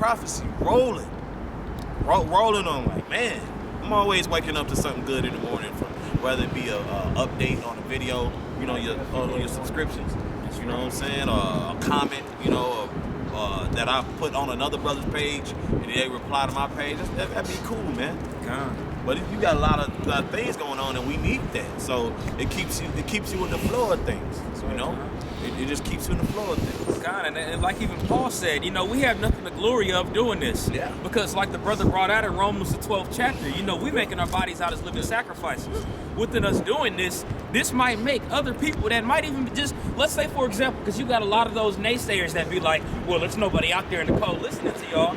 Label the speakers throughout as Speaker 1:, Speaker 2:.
Speaker 1: prophecy rolling on. Like, man, I'm always waking up to something good in the morning, from whether it be a update on a video, you know, on your subscriptions, you know what I'm saying, or a comment, you know, that I put on another brother's page and they reply to my page. That'd be cool, man. But you got a lot of things going on, and we need that. So it keeps you in the flow of things. You know, it just keeps you in the flow of things.
Speaker 2: God, and like even Paul said, you know, we have nothing to glory of doing this.
Speaker 1: Yeah.
Speaker 2: Because like the brother brought out in Romans the 12th chapter, you know, we making our bodies out as living sacrifices. Within us doing this might make other people that might even just, let's say for example, because you got a lot of those naysayers that be like, well, there's nobody out there in the cold listening to y'all.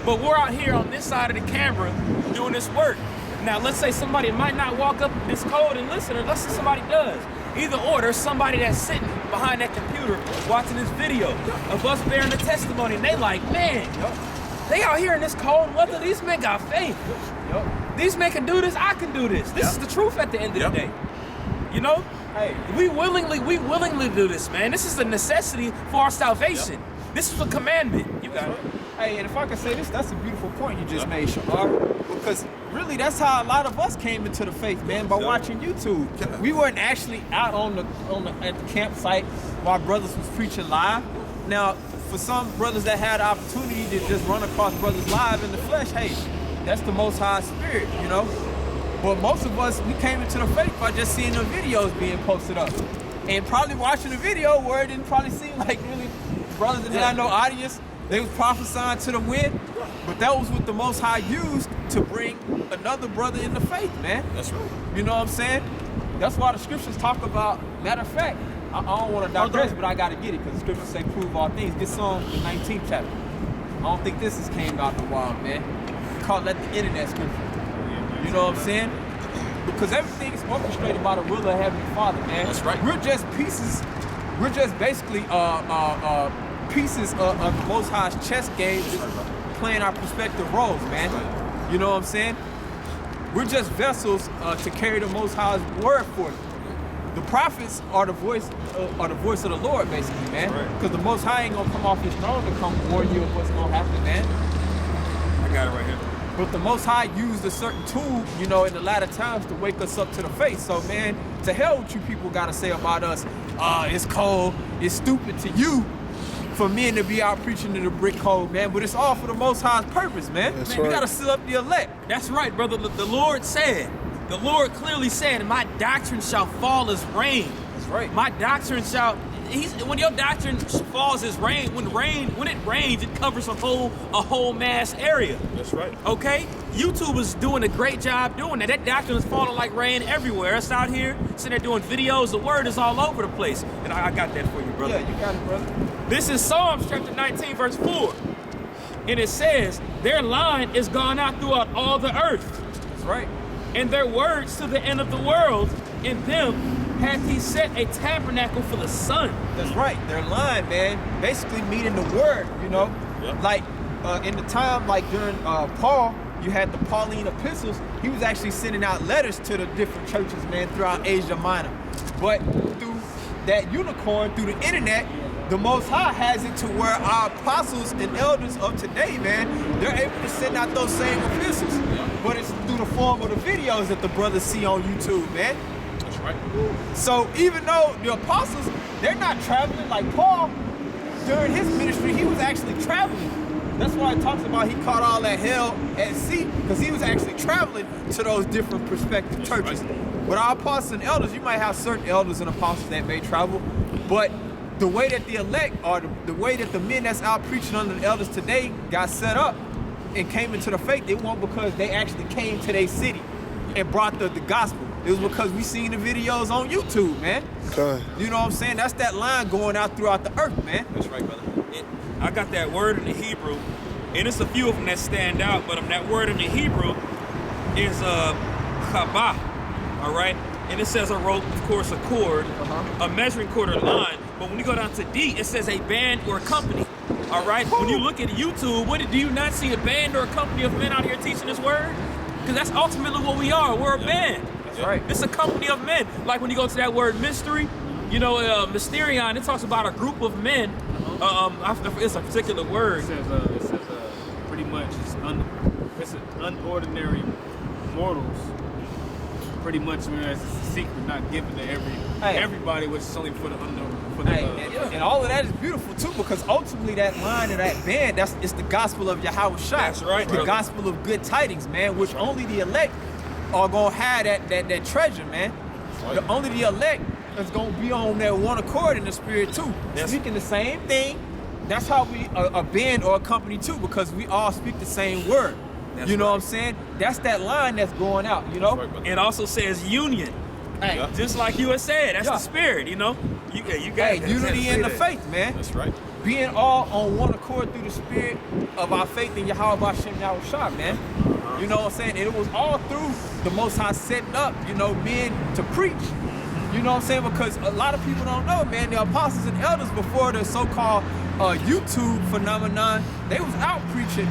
Speaker 2: But we're out here on this side of the camera doing this work. Now, let's say somebody might not walk up this code and listen, or let's say somebody does. Either or, there's somebody that's sitting behind that computer watching this video of us bearing the testimony, and they like, man, they out here in this cold weather, these men got faith. These men can do this, I can do this. This is the truth at the end of the day. You know? Hey, we willingly do this, man. This is a necessity for our salvation. This is a commandment. You got it.
Speaker 3: Hey, and if I can say this, that's a beautiful point you just made, Shamar. Because really, that's how a lot of us came into the faith, man, by watching YouTube. We weren't actually out at the campsite while brothers was preaching live. Now, for some brothers that had the opportunity to just run across brothers live in the flesh, hey, that's the Most High Spirit, you know. But most of us, we came into the faith by just seeing the videos being posted up, and probably watching the video where it didn't probably seem like really brothers didn't have no audience. They was prophesying to the wind, but that was what the Most High used to bring another brother in the faith, man.
Speaker 1: That's right.
Speaker 3: You know what I'm saying? That's why the scriptures talk about, matter of fact, I don't want to digress, but I got to get it, because the scriptures say prove all things. Get Psalm, the 19th chapter. I don't think this has came out in a while, man. Call that the internet scripture. You know what I'm saying? Because everything is orchestrated by the will of Heavenly Father, man.
Speaker 1: That's right.
Speaker 3: We're just pieces. We're just basically pieces of the Most High's chess game, just playing our respective roles, man. You know what I'm saying? We're just vessels to carry the Most High's word for you. The prophets are the voice of the Lord, basically, man. Because the Most High ain't gonna come off his throne to come warn you of what's gonna happen, man.
Speaker 2: I got it right here.
Speaker 3: But the Most High used a certain tool, you know, in the latter times to wake us up to the faith. So, man, to hell what you people gotta say about us. It's cold, it's stupid to you for men to be out preaching to the brick code, man. But it's all for the Most High's purpose, man.
Speaker 1: That's
Speaker 3: We gotta seal up the elect.
Speaker 2: That's right, brother. The Lord clearly said, my doctrine shall fall as rain.
Speaker 3: That's right.
Speaker 2: My doctrine shall, when your doctrine falls as rain, when it rains, it covers a whole mass area.
Speaker 1: That's right.
Speaker 2: Okay? YouTube is doing a great job doing that. That doctrine is falling like rain everywhere. It's out here, sitting there doing videos. The word is all over the place. And I got that for you, brother.
Speaker 3: Yeah, you got it, brother.
Speaker 2: This is Psalms chapter 19, verse 4. And it says, their line is gone out throughout all the earth.
Speaker 3: That's right.
Speaker 2: And their words to the end of the world. In them hath he set a tabernacle for the sun.
Speaker 3: That's right. Their line, man, basically meaning the word, you know.
Speaker 1: Yeah.
Speaker 3: Like in the time, like during Paul, you had the Pauline epistles. He was actually sending out letters to the different churches, man, throughout Asia Minor. But through that unicorn, through the internet, the Most High has it to where our apostles and elders of today, man, they're able to send out those same epistles. But it's through the form of the videos that the brothers see on YouTube, man.
Speaker 1: That's right.
Speaker 3: So even though the apostles, they're not traveling like Paul, during his ministry, he was actually traveling. That's why it talks about he caught all that hell at sea, because he was actually traveling to those different prospective churches. But our apostles and elders, you might have certain elders and apostles that may travel, but the way that the elect, or the way that the men that's out preaching under the elders today got set up and came into the faith, it wasn't because they actually came to their city and brought the gospel. It was because we seen the videos on YouTube, man.
Speaker 4: Okay.
Speaker 3: You know what I'm saying? That's that line going out throughout the earth, man.
Speaker 2: That's right, brother. I got that word in the Hebrew, and it's a few of them that stand out, but that word in the Hebrew is chabah, all right? And it says a rope, of course, a cord, a measuring cord or line. But when you go down to D, it says a band or a company. All right? When you look at YouTube, do you not see a band or a company of men out here teaching this word? Because that's ultimately what we are. We're a band.
Speaker 3: That's right.
Speaker 2: It's a company of men. Like when you go to that word mystery, you know, mysterion, it talks about a group of men. It's a particular word.
Speaker 5: It says
Speaker 4: unordinary mortals. Pretty much, man, it's a secret not given to everybody, which is only for the unknown.
Speaker 3: And all of that is beautiful too, because ultimately that line of that band, it's the gospel of Yahweh Shai.
Speaker 2: That's right,
Speaker 3: The
Speaker 2: brother.
Speaker 3: gospel of good tidings, man, which only the elect are gonna have that treasure, man. Only the elect is gonna be on that one accord in the spirit too, speaking the same thing. That's how we a band or a company too, because we all speak the same word.
Speaker 2: That's
Speaker 3: you know
Speaker 2: right.
Speaker 3: what I'm saying? That's that line that's going out, you know?
Speaker 2: It also says union.
Speaker 3: Hey,
Speaker 2: Just like you had said, that's the spirit, you know? You got
Speaker 3: hey, unity in the faith, man.
Speaker 1: That's right.
Speaker 3: Being all on one accord through the spirit of our faith in Yahweh Bashem Yahweh Shai, man. You know what I'm saying? And it was all through the Most High setting up, you know, men to preach. You know what I'm saying? Because a lot of people don't know, man, the apostles and elders before the so-called YouTube phenomenon, they was out preaching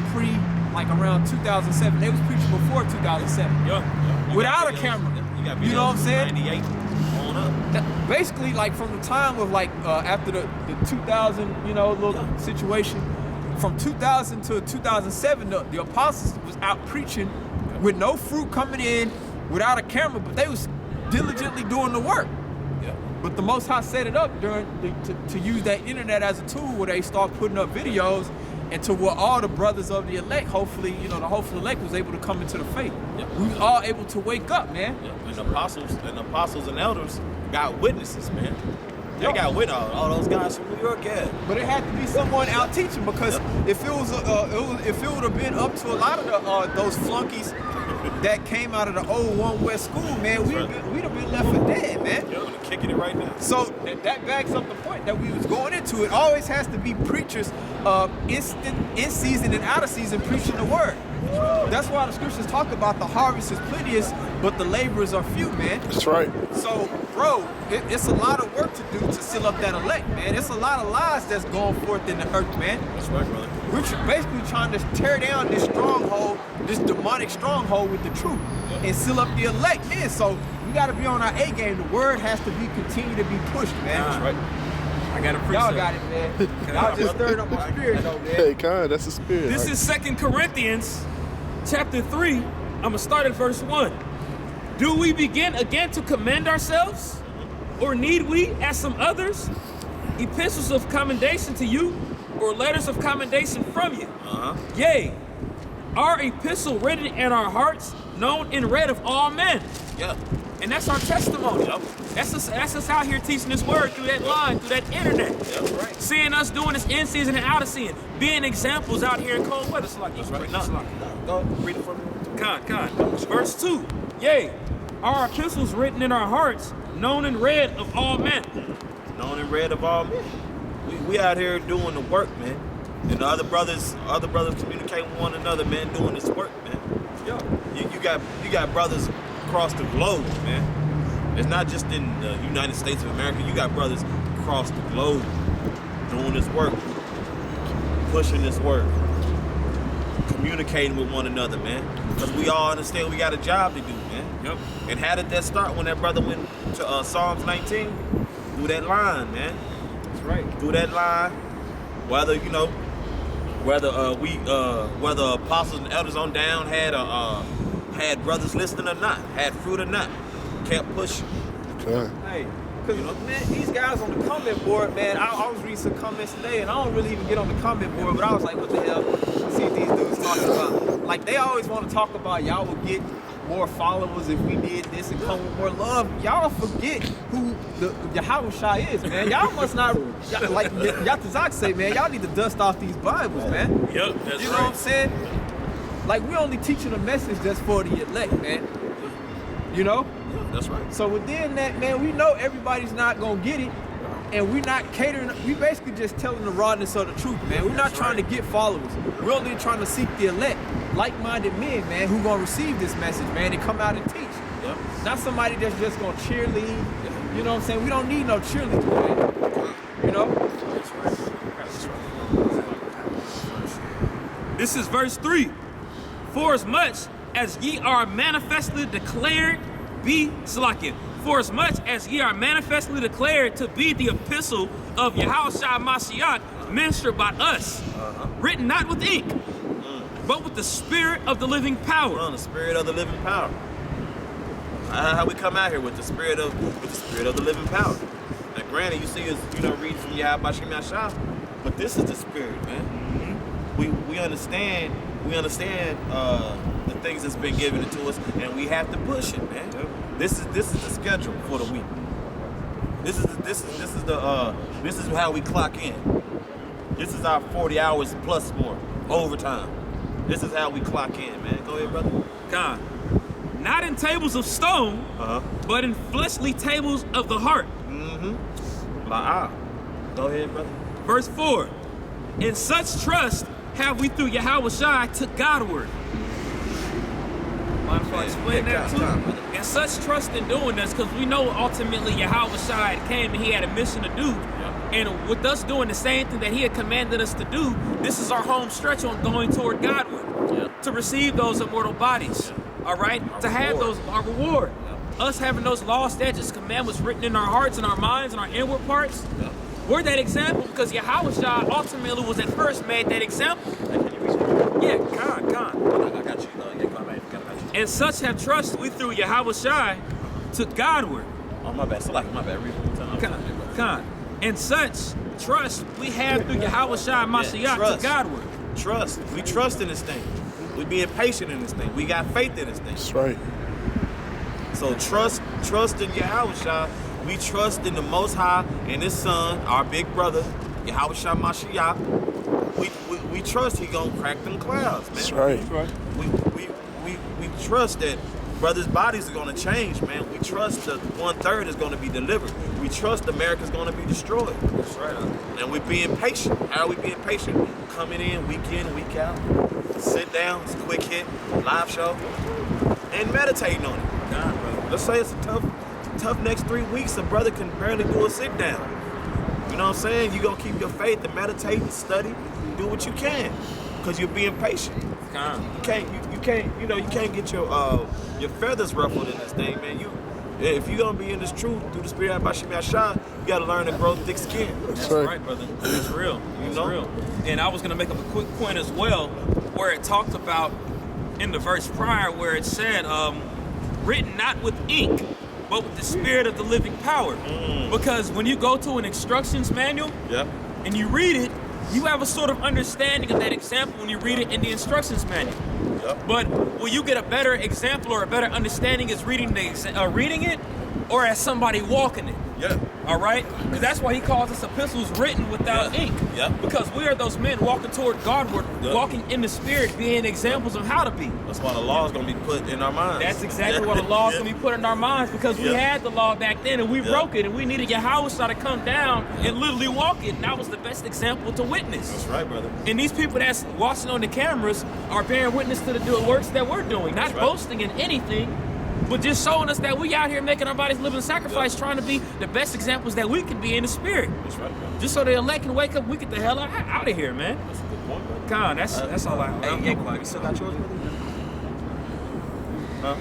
Speaker 3: like around 2007. They was preaching before 2007. Without a camera. You know what I'm saying?
Speaker 1: 98 on up.
Speaker 3: Basically, like from the time of like after the 2000, you know, little situation, from 2000 to 2007, the apostles was out preaching with no fruit coming in, without a camera, but they was diligently doing the work. But the Most High set it up to use that internet as a tool where they start putting up videos, and to where all the brothers of the elect, hopefully, you know, the hopeful elect was able to come into the faith. We was all able to wake up, man.
Speaker 1: And the apostles and elders got witnesses, man. They got with all those guys from New York,
Speaker 3: But it had to be someone out teaching, because if it would have been up to a lot of those flunkies that came out of the old One West school, man, we'd have been left for dead, man.
Speaker 1: You're kicking it right now.
Speaker 3: So that backs up the point that we was going into. It always has to be preachers in season and out of season preaching the word. That's why the scriptures talk about the harvest is plenteous, but the laborers are few, man.
Speaker 5: That's right.
Speaker 3: So, bro, it's a lot of work to do to seal up that elect, man. It's a lot of lies that's going forth in the earth, man.
Speaker 1: That's right, brother.
Speaker 3: We're basically trying to tear down this stronghold, this demonic stronghold with the truth, and seal up the elect, man. So we got to be on our A game. The word has to be continue to be pushed, man.
Speaker 1: That's right.
Speaker 2: I got a precept.
Speaker 3: Y'all got it, man. Y'all just stirred up my spirit, though, man.
Speaker 5: Hey, Khan, that's the spirit.
Speaker 2: This is 2 Corinthians chapter 3. I'm going to start at verse 1. Do we begin again to commend ourselves? Or need we, as some others, epistles of commendation to you, or letters of commendation from you? Yea, our epistle written in our hearts, known and read of all men. And that's our testimony. That's us out here teaching this word through that line, through that internet. Seeing us doing this in season and out of season. Being examples out here in cold weather.
Speaker 1: That's right. Go read it for me.
Speaker 2: God. Verse 2. Yea, our epistles written in our hearts, known and read of all men.
Speaker 1: Known and read of all men. We out here doing the work, man. And the other brothers communicate with one another, man, doing this work, man. You got brothers across the globe, man. It's not just in the United States of America. You got brothers across the globe doing this work, pushing this work, communicating with one another, man. Because we all understand we got a job to do, man. And how did that start when that brother went to Psalms 19? Through that line, man.
Speaker 3: That's right.
Speaker 1: Through that line, whether whether apostles and elders on down had brothers listening or not, had fruit or not, kept pushing.
Speaker 3: Hey, because, man, these guys on the comment board, man, I was reading some comments today, and I don't really even get on the comment board, but I was like, what the hell? See what these dudes talking about. Like, they always want to talk about y'all will get more followers if we did this and come with more love. Y'all forget who the Yahweh Shai is, man. Y'all must not, like Yatazak say, man, y'all need to dust off these Bibles, man.
Speaker 2: That's
Speaker 3: You know what I'm saying? Like, we only teaching a message that's for the elect, man. You know?
Speaker 1: That's right.
Speaker 3: So within that, man, we know everybody's not gonna get it, and we're not catering. We basically just telling the rawness of the truth, man. We're not trying to get followers. We're only trying to seek the elect, like-minded men, man, who gonna receive this message, man, and come out and teach. Not somebody that's just gonna cheerlead. You know what I'm saying? We don't need no cheerleaders, man. You know?
Speaker 2: This is verse 3. For as much as ye are manifestly declared for as much as ye are manifestly declared to be the epistle of Yahushua Mashiach, ministered by us, written not with ink, but with the Spirit of the living power.
Speaker 1: On the Spirit of the living power. How we come out here with the spirit of the living power. Now, granted, you see us, reading from Yahweh Shem Yashah, but this is the Spirit, man. We understand the things that's been given to us, and we have to push it, man. This is the schedule for the week. This is how we clock in. This is our 40 hours plus more overtime. This is how we clock in, man. Go ahead, brother.
Speaker 2: God. Not in tables of stone, but in fleshly tables of the heart.
Speaker 1: Go ahead, brother.
Speaker 2: Verse 4. In such trust have we through Yahweh Shai to Godward. Mind if I explain that too? And such trust in doing this, because we know ultimately Yahweh Shai came and he had a mission to do. And with us doing the same thing that he had commanded us to do, this is our home stretch on going toward Godward. To receive those immortal bodies. All right, to have our reward. Us having those law, statutes, commandments written in our hearts and our minds and our inward parts. We're that example because Yahweh Shai ultimately was at first made that example. Yeah, God.
Speaker 1: I got you.
Speaker 2: And such have trust we through Yahweh Shai to Godward.
Speaker 1: Oh, my bad. My bad. Read one time.
Speaker 2: God. And such trust we have through Yahweh Shai Mashiach to Godward.
Speaker 1: Trust. We trust in this thing. We being patient in this thing. We got faith in this thing.
Speaker 5: That's right.
Speaker 1: So trust in Yahweh Shai. We trust in the Most High and His Son, our big brother, Yahweh Shai Mashiach. We trust He gonna crack them clouds, man.
Speaker 5: That's right.
Speaker 1: We trust that brothers' bodies are gonna change, man. We trust that 1/3 is gonna be delivered. We trust America's gonna be destroyed. That's right. And we're being patient. How are we being patient? Coming in week out. Sit down, it's a quick hit, live show, and meditating on it. God, brother. Let's say it's a tough next 3 weeks. A brother can barely do a sit down. You know what I'm saying? You're gonna keep your faith and meditate and study, do what you can, because you're being patient.
Speaker 2: God.
Speaker 1: You can't get your feathers ruffled in this thing, man. If you're gonna be in this truth through the Spirit of Bashim Yashah, you gotta learn to grow thick skin.
Speaker 2: That's right, brother. It's real. It's real. And I was gonna make up a quick point as well, where it talked about in the verse prior, where it said, written not with ink, but with the Spirit of the living power. Because when you go to an instructions manual and you read it, you have a sort of understanding of that example when you read it in the instructions manual. But will you get a better example or a better understanding as reading it or as somebody walking it? All right? Because that's why he calls us epistles written without ink. Because we are those men walking toward Godward, walking in the Spirit, being examples of how to be.
Speaker 1: That's why the law is going to be put in our minds.
Speaker 2: That's exactly why the law is going to be put in our minds, because we had the law back then and we broke it, and we needed Yahweh to come down and literally walk it, and that was the best example to witness.
Speaker 1: That's right, brother.
Speaker 2: And these people that's watching on the cameras are bearing witness to the works that we're doing, not boasting in anything, but just showing us that we out here making our bodies living sacrifice, trying to be the best examples that we can be in the Spirit.
Speaker 1: That's right, bro.
Speaker 2: Just so the elect can wake up, we get the hell out of here, man.
Speaker 1: That's a good point, bro.
Speaker 2: God, that's all I.
Speaker 1: Hey, you still got yours, brother? Huh?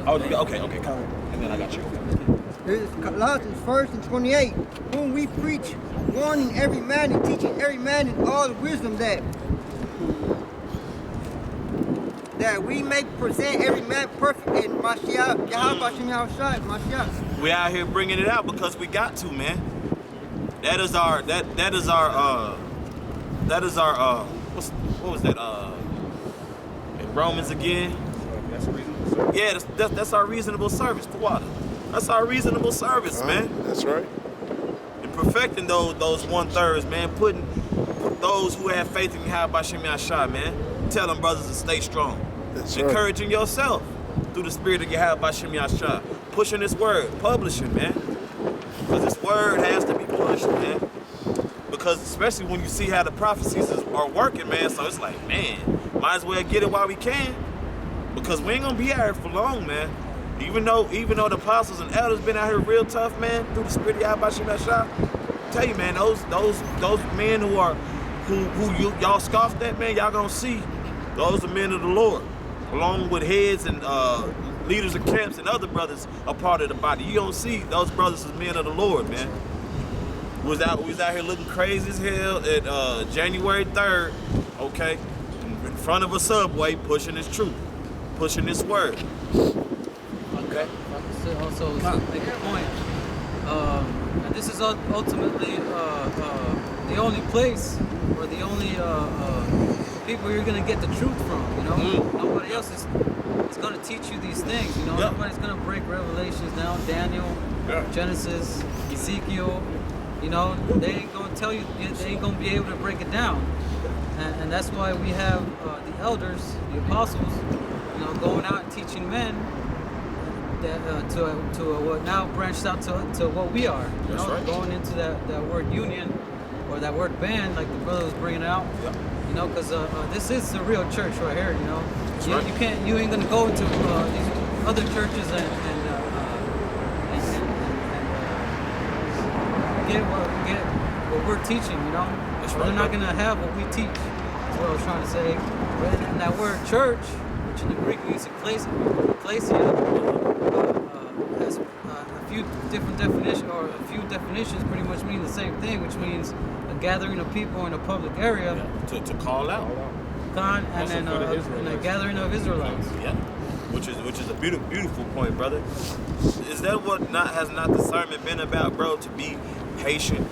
Speaker 1: Oh, okay, come on. And then I got you.
Speaker 6: This is Colossians 1:28, whom we preach, warning every man and teaching every man in all wisdom that we may present every man perfect in Mashiach, Yahweh Mashiach.
Speaker 1: We out here bringing it out because we got to, man. That is our what was that in Romans again?
Speaker 4: That's reasonable service.
Speaker 1: Yeah, that's our reasonable service, Tawada. That's our reasonable service, man.
Speaker 5: That's right.
Speaker 1: And perfecting those 1/3, man, putting those who have faith in Yahweh Bashim Yashah, man. Tell them brothers to stay strong.
Speaker 5: That's right.
Speaker 1: Encouraging yourself through the Spirit of Yahweh Bashim Yashah. Pushing this word, publishing, man. Because this word has to be pushed, man. Because especially when you see how the prophecies are working, man. So it's like, man, might as well get it while we can. Because we ain't gonna be out here for long, man. Even though the apostles and elders been out here real tough, man, through the Spirit of Yahweh Bashim Yashah. Tell you, man, those men who y'all scoffed at, man, y'all gonna see those are men of the Lord, along with heads and leaders of camps and other brothers a part of the body. You gonna see those brothers as men of the Lord, man. We was out here looking crazy as hell at January 3rd, okay, in front of a subway, pushing this truth, pushing this word.
Speaker 5: Okay. Also, make a point. And this is ultimately the only place or the only people you're gonna get the truth from. You know, nobody else is gonna teach you these things. You know, nobody's gonna break Revelations down, Daniel, Genesis, Ezekiel. You know, they ain't gonna tell you. They ain't gonna be able to break it down. And that's why we have the elders, the apostles, you know, going out and teaching men that, to what now branched out to what we are. You know, going into that word union or that word band, like the brother was bringing out. You know, because this is the real church right here. You know, you ain't gonna go into these other churches and get what we're teaching. You know, they're not gonna have what we teach. That's what I was trying to say. And that word church, which in the Greek means ecclesia, has a few different definitions, or a few definitions pretty much mean the same thing, which means a gathering of people in a public area.
Speaker 1: To call out.
Speaker 5: And then a gathering of Israelites.
Speaker 1: Yeah. Which is a beautiful point, brother. Is that what has not the sermon been about, bro? To be patient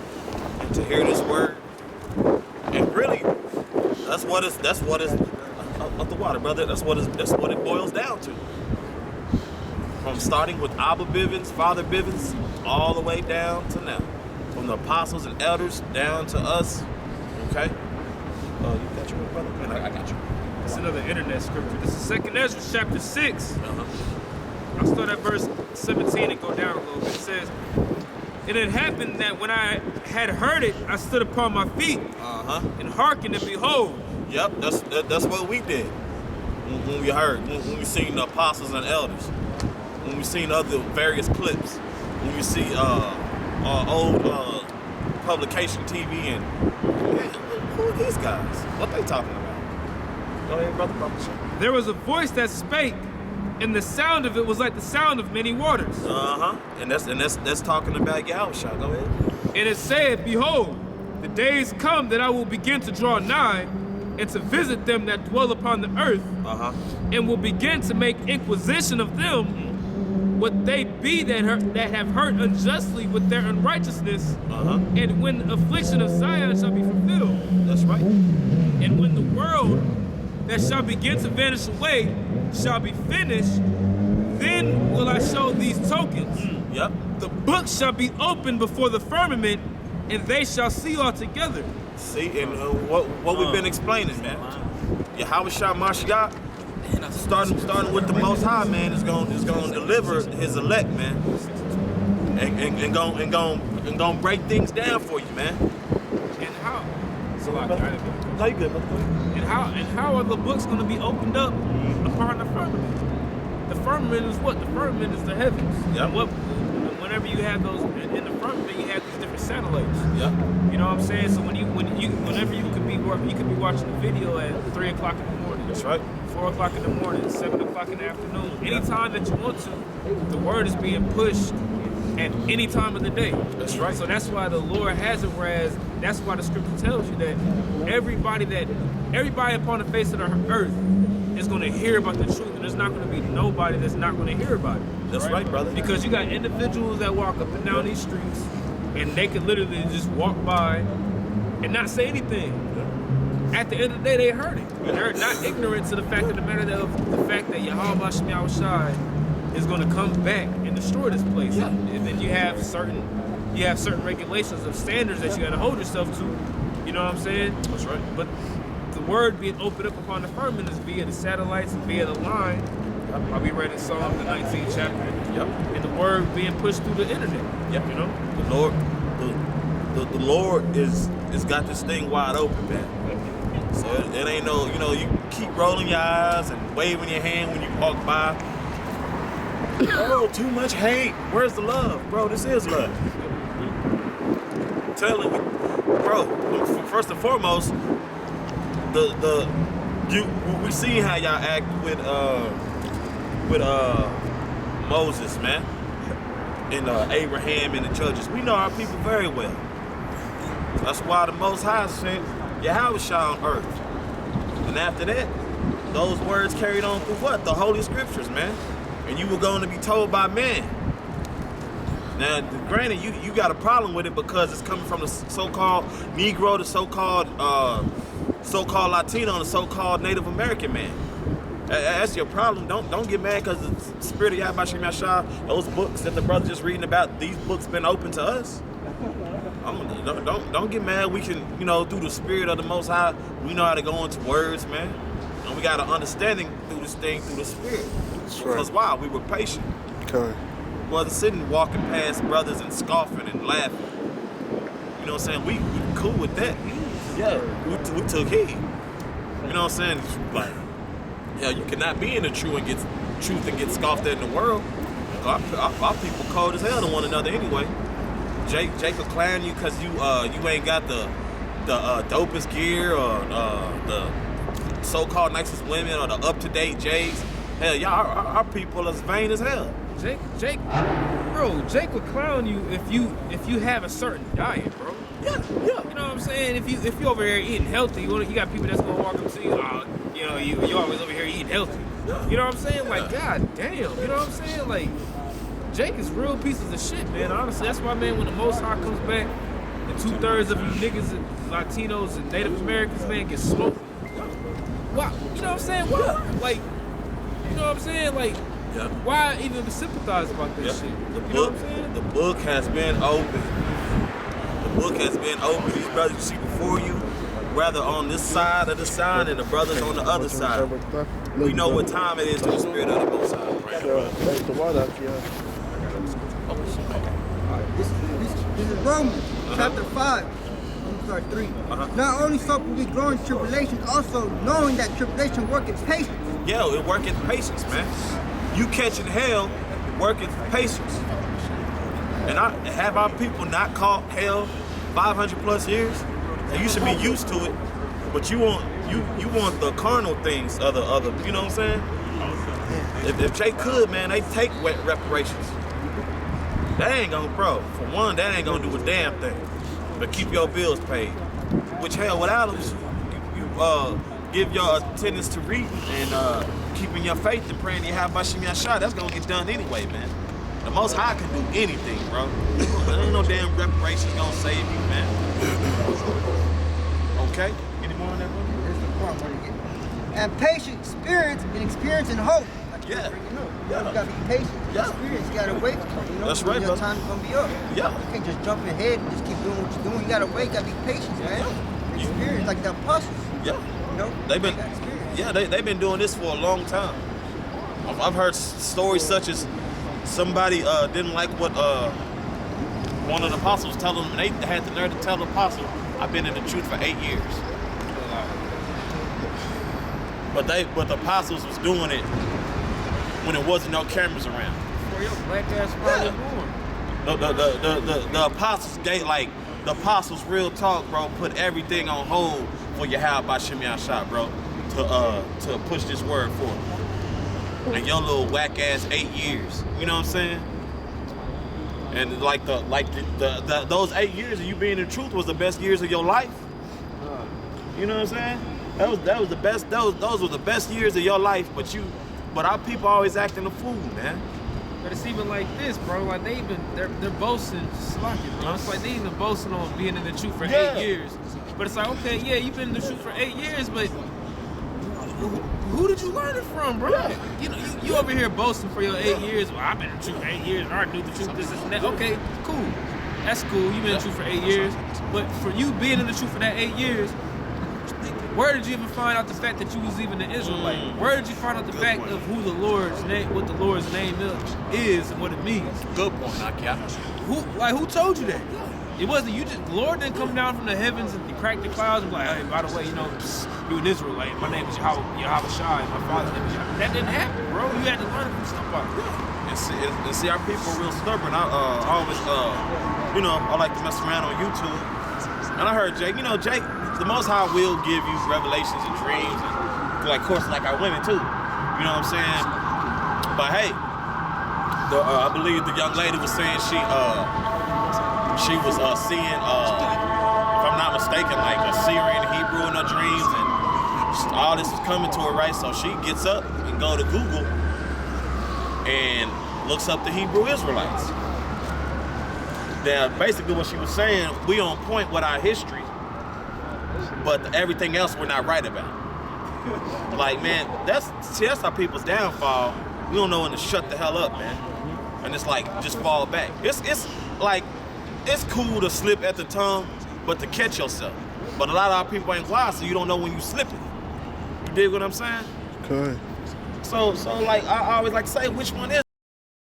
Speaker 1: and to hear this word, and really, that's what is of the water, brother. That's what it boils down to. From starting with Abba Bivens, Father Bivens, all the way down to now, from the apostles and elders down to us. Okay. Oh, you got your brother, man. I got you.
Speaker 4: That's another internet scripture. This is 2nd Ezra chapter 6. I'll start at verse 17 and go down a little bit. It says, "It had happened that when I had heard it, I stood upon my feet and hearkened, and behold."
Speaker 1: Yep, that's what we did when we heard, when we seen the apostles and elders, when we seen other various clips, when we see old publication TV, and man, who are these guys? What they talking about? Go ahead, brother.
Speaker 4: "There was a voice that spake, and the sound of it was like the sound of many waters."
Speaker 1: And that's talking about Yahushua. Go ahead.
Speaker 4: "And it said, Behold, the days come that I will begin to draw nigh, and to visit them that dwell upon the earth, and will begin to make inquisition of them, what they be that have hurt unjustly with their unrighteousness, and when the affliction of Zion shall be fulfilled."
Speaker 1: That's right.
Speaker 4: "And when the world that shall begin to vanish away shall be finished, then will I show these tokens.
Speaker 1: Yep.
Speaker 4: The book shall be opened before the firmament, and they shall see altogether."
Speaker 1: See, and what we've been explaining, man. Yahushua Mashiach, starting with the Most High, man, is going to deliver His elect, man, and going break things down for you, man.
Speaker 4: And how?
Speaker 1: No, you good, brother.
Speaker 4: And how are the books going to be opened up upon the firmament? The firmament is what? The firmament is the heavens.
Speaker 1: Yeah.
Speaker 4: Whenever you have those in the firmament, you have these different satellites.
Speaker 1: Yeah.
Speaker 4: You know what I'm saying? So whenever you could be watching a video at 3 o'clock in the morning.
Speaker 1: That's right.
Speaker 4: 4 o'clock in the morning, 7 o'clock in the afternoon. Anytime that you want to, the word is being pushed at any time of the day.
Speaker 1: That's right.
Speaker 4: So that's why the Lord has it, whereas that's why the scripture tells you that everybody upon the face of the earth is going to hear about the truth, and there's not going to be nobody that's not going to hear about it.
Speaker 1: That's right, brother.
Speaker 4: Because you got individuals that walk up and down these streets, and they could literally just walk by and not say anything. At the end of the day, they heard it. They're not ignorant to the fact of the matter of the fact that Yahweh Shema Shai is going to come back and destroy this place.
Speaker 1: Yeah.
Speaker 4: And then you have certain regulations of standards that you got to hold yourself to. You know what I'm saying?
Speaker 1: That's right.
Speaker 4: But the word being opened up upon the firmament is via the satellites and via the line. I'll be read in Psalm the 19th chapter.
Speaker 1: Yep.
Speaker 4: And the word being pushed through the internet.
Speaker 1: Yep.
Speaker 4: You know?
Speaker 1: The Lord is got this thing wide open, man. So it ain't no, you keep rolling your eyes and waving your hand when you walk by. Oh, too much hate. Where's the love? Bro, this is love. I'm telling you. Bro, first and foremost, we see how y'all act with Moses, man, and Abraham and the judges. We know our people very well. That's why the Most High sent Yahweh on earth. And after that, those words carried on through what? The Holy Scriptures, man. And you were going to be told by man. Now, granted, you got a problem with it because it's coming from the so-called Negro, the so-called Latino, and the so-called Native American man. That's your problem. Don't get mad because the spirit of Yahweh Shem Yahshua, those books that the brother just reading about, these books been open to us. Don't get mad. We can, through the spirit of the Most High, we know how to go into words, man. And we got an understanding through this thing, through the spirit.
Speaker 7: That's
Speaker 1: Because
Speaker 7: right.
Speaker 1: why? We were patient.
Speaker 7: Okay.
Speaker 1: Wasn't sitting walking past brothers and scoffing and laughing. You know what I'm saying? We cool with that. Yeah, we took heed. You know what I'm saying? Like, you cannot be in the truth and get scoffed at in the world. Our people cold as hell to one another anyway. Jake will clown you because you ain't got the dopest gear or the so-called nicest women or the up-to-date J's. Hell, y'all, our people is vain as hell.
Speaker 4: Jake will clown you if you have a certain diet, bro.
Speaker 1: Yeah.
Speaker 4: You know what I'm saying? If you over here eating healthy, you got people that's gonna walk up to you, you always over here eating healthy. You know what I'm saying? Like, god damn, you know what I'm saying? Like, Jake is real pieces of shit, man. Honestly, that's why, man, when the Most High comes back, and 2/3 of you niggas and Latinos and Native Americans, man, get smoked. Why? You know what I'm saying? Why? Like, you know what I'm saying? Like, why even sympathize about this shit? You know what I'm saying?
Speaker 1: The book has been open. The book has been open. These brothers you see before you, rather on this side of the sign and the brothers on the other side. We know what time it is to the spirit of the Most High.
Speaker 6: This is Romans chapter 5. 3. Not only so will we grow in tribulation, also knowing that tribulation worketh patience.
Speaker 1: Yeah, it worketh patience, man. You catching hell, worketh patience. And have our people not caught hell 500 plus years? And you should be used to it, but you want the carnal things, other, you know what I'm saying? If Jay could, man, they take reparations. That ain't gonna, bro. For one, that ain't gonna do a damn thing. But keep your bills paid. Which hell, without them, you give your attendance to reading and keeping your faith and praying you have Bashim Yashah. That's gonna get done anyway, man. The Most High can do anything, bro. There ain't no damn reparations gonna save you, man. Okay? Any more on that one?
Speaker 6: That's the part where you get. And patient experience and experience and hope.
Speaker 1: Yeah.
Speaker 6: You gotta be patient. Experience, you gotta wait.
Speaker 1: That's right,
Speaker 6: your
Speaker 1: brother.
Speaker 6: time's gonna be up.
Speaker 1: Yeah.
Speaker 6: You can't just jump ahead and just keep doing what you're doing. You gotta wait, you gotta be patient, man. Experience, like the apostles.
Speaker 1: Yeah.
Speaker 6: You know?
Speaker 1: They've been,
Speaker 6: They got experience.
Speaker 1: yeah, they've been doing this for a long time. I've heard stories such as somebody didn't like what one of the apostles told them. They had the nerve to tell the apostle, "I've been in the truth for 8 years." But the apostles was doing it when there wasn't no cameras around.
Speaker 4: Before your black ass father was born.
Speaker 1: The apostles the apostles real talk, bro, put everything on hold for Yahweh Bashim Yahshua, bro, to push this word forward. And your little whack ass 8 years. You know what I'm saying? And those 8 years of you being in the truth was the best years of your life. You know what I'm saying? That was the best. Those were the best years of your life. But our people always acting a fool, man.
Speaker 4: But it's even like this, bro. Like they're boasting, slacking, bro. It's like they even boasting on being in the truth for 8 years. But it's like, okay, yeah, you've been in the truth for 8 years, but who did you learn it from, bro? Yeah. You over here boasting for your 8 years. Well, I've been in the truth for 8 years. I knew the truth, this and that. Okay, cool. That's cool. You've been in the truth for 8 years. But for you being in the truth for that 8 years, where did you even find out the fact that you was even an Israelite? Where did you find out the fact of who the Lord's name, what the Lord's name is, and what it means?
Speaker 1: Good point, Akia.
Speaker 4: Who told you that? It wasn't you. The Lord didn't come down from the heavens and crack the clouds and be like, hey, by the way, you an Israelite. My name is Yahweh Shai. My father's name is Yahweh. That didn't happen, bro. You had to learn it from somebody.
Speaker 1: And see, our people are real stubborn. I always, I like to mess around on YouTube. And I heard Jake, Jake, the Most High will give you revelations and dreams, and of course, like our women too. You know what I'm saying? But hey, I believe the young lady was saying she was seeing, if I'm mistaken like Assyrian, Hebrew in her dreams, and all this is coming to her, right? So she gets up and go to Google and looks up the Hebrew Israelites. Now, basically what she was saying, we on point with our history, but everything else we're not right about. Like, man, that's how people's downfall. We don't know when to shut the hell up, man. And it's like, just fall back. It's like, it's cool to slip at the tongue, but to catch yourself. But a lot of our people ain't wise, so you don't know when you slipping. You dig what I'm saying?
Speaker 7: Okay.
Speaker 1: So like, I always like to say, which one is